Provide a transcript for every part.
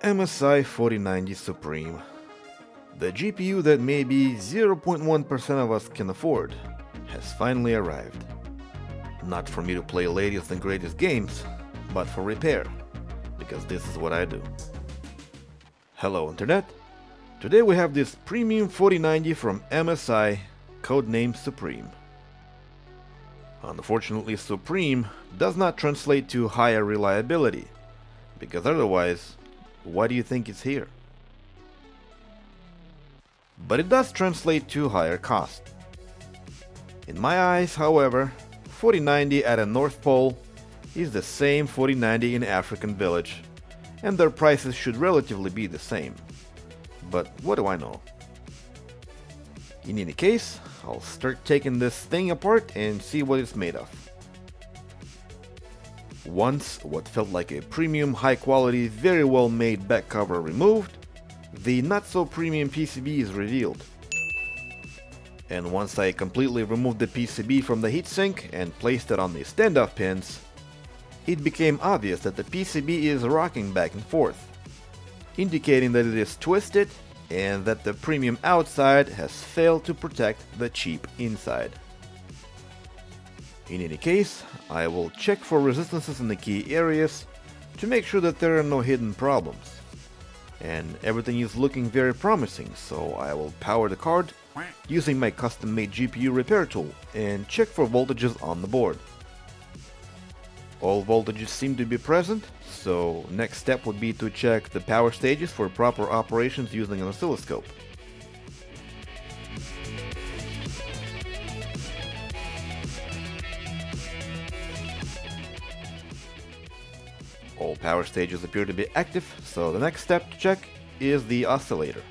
MSI 4090 Supreme. The GPU that maybe 0.1% of us can afford has finally arrived. Not for me to play latest and greatest games, but for repair, because this is what I do. Hello Internet! Today we have this premium 4090 from MSI, codenamed Supreme. Unfortunately, Supreme does not translate to higher reliability, because otherwise, why do you think it's here? But it does translate to higher cost. In my eyes, however, 4090 at a North Pole is the same 4090 in African village, and their prices should relatively be the same. But what do I know? In any case, I'll start taking this thing apart and see what it's made of. Once what felt like a premium, high quality, very well made back cover removed, the not so premium PCB is revealed. And once I completely removed the PCB from the heatsink and placed it on the standoff pins, it became obvious that the PCB is rocking back and forth, indicating that it is twisted and that the premium outside has failed to protect the cheap inside. In any case, I will check for resistances in the key areas to make sure that there are no hidden problems. And everything is looking very promising, so I will power the card using my custom-made GPU repair tool and check for voltages on the board. All voltages seem to be present, so next step would be to check the power stages for proper operations using an oscilloscope. All power stages appear to be active, so the next step to check is the oscillator.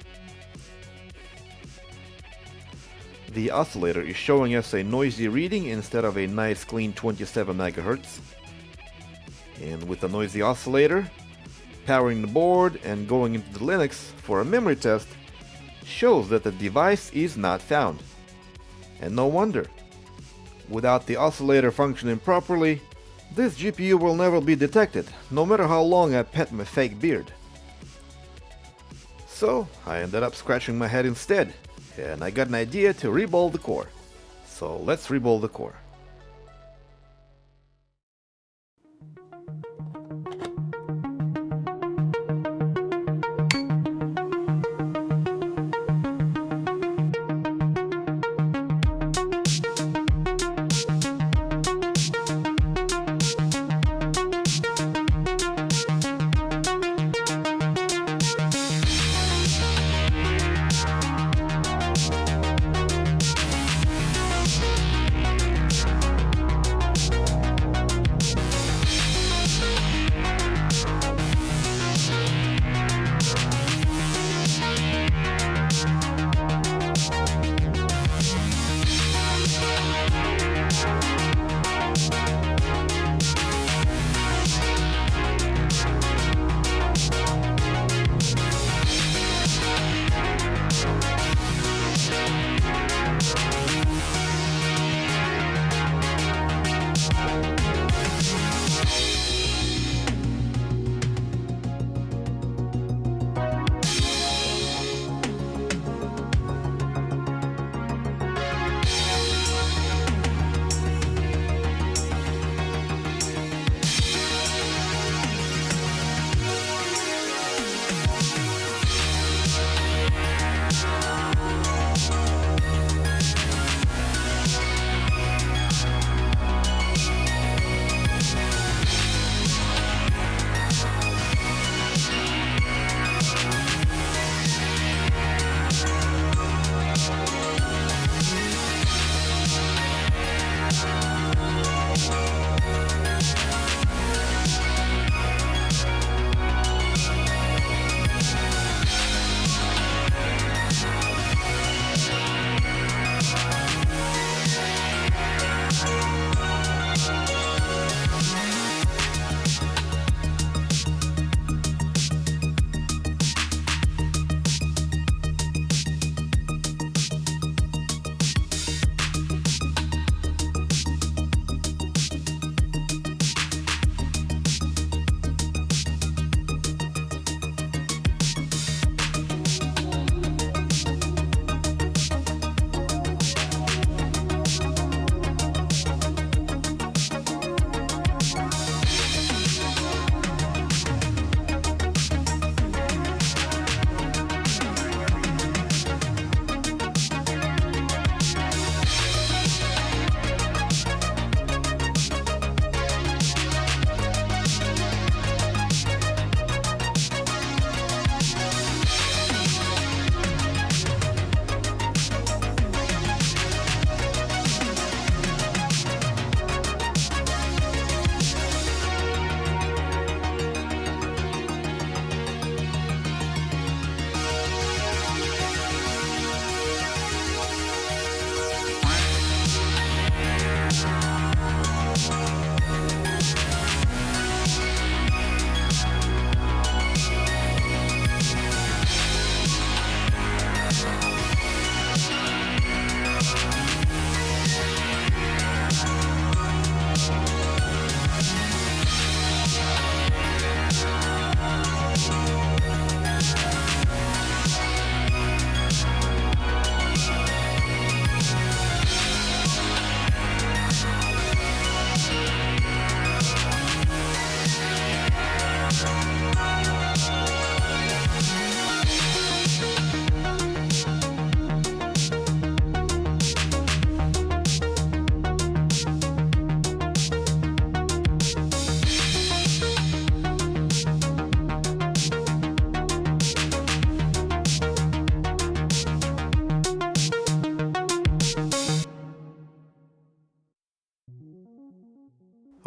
The oscillator is showing us a noisy reading instead of a nice clean 27 MHz. And with the noisy oscillator, powering the board and going into the Linux for a memory test shows that the device is not found. And no wonder. Without the oscillator functioning properly, this GPU will never be detected, no matter how long I pet my fake beard. So I ended up scratching my head instead, and I got an idea to reball the core. So let's reball the core.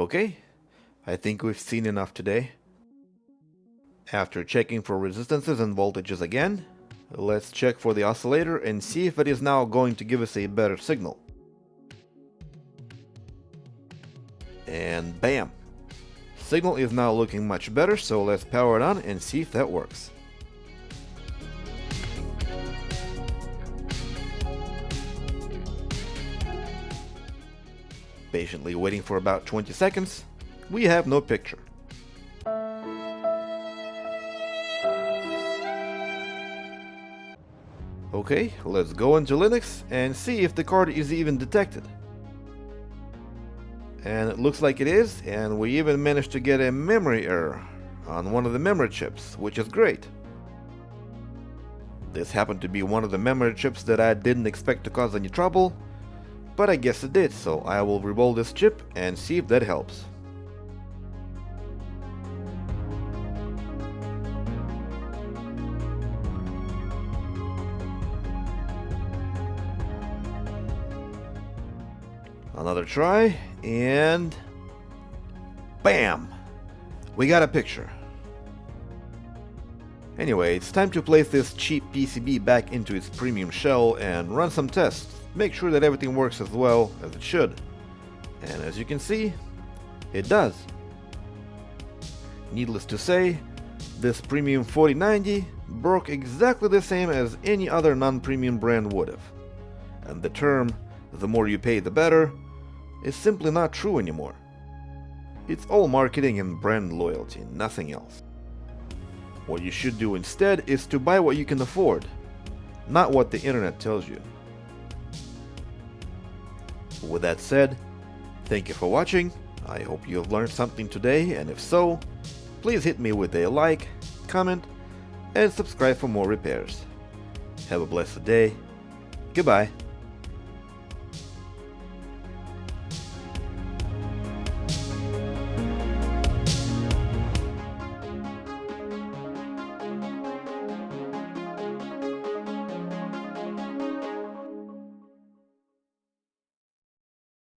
Okay, I think we've seen enough today. After checking for resistances and voltages again, let's check for the oscillator and see if it is now going to give us a better signal. And bam! Signal is now looking much better, so let's power it on and see if that works. Patiently waiting for about 20 seconds, we have no picture. Okay, let's go into Linux and see if the card is even detected. And it looks like it is, and we even managed to get a memory error on one of the memory chips, which is great. This happened to be one of the memory chips that I didn't expect to cause any trouble, but I guess it did, so I will rebuild this chip and see if that helps. Another try, and bam! We got a picture. Anyway, it's time to place this cheap PCB back into its premium shell and run some tests. Make sure that everything works as well as it should. And as you can see, it does. Needless to say, this premium 4090 broke exactly the same as any other non-premium brand would have. And the term, "the more you pay the better," is simply not true anymore. It's all marketing and brand loyalty, nothing else. What you should do instead is to buy what you can afford, not what the internet tells you. With that said, thank you for watching. I hope you have learned something today, and if so, please hit me with a like, comment, and subscribe for more repairs. Have a blessed day. Goodbye.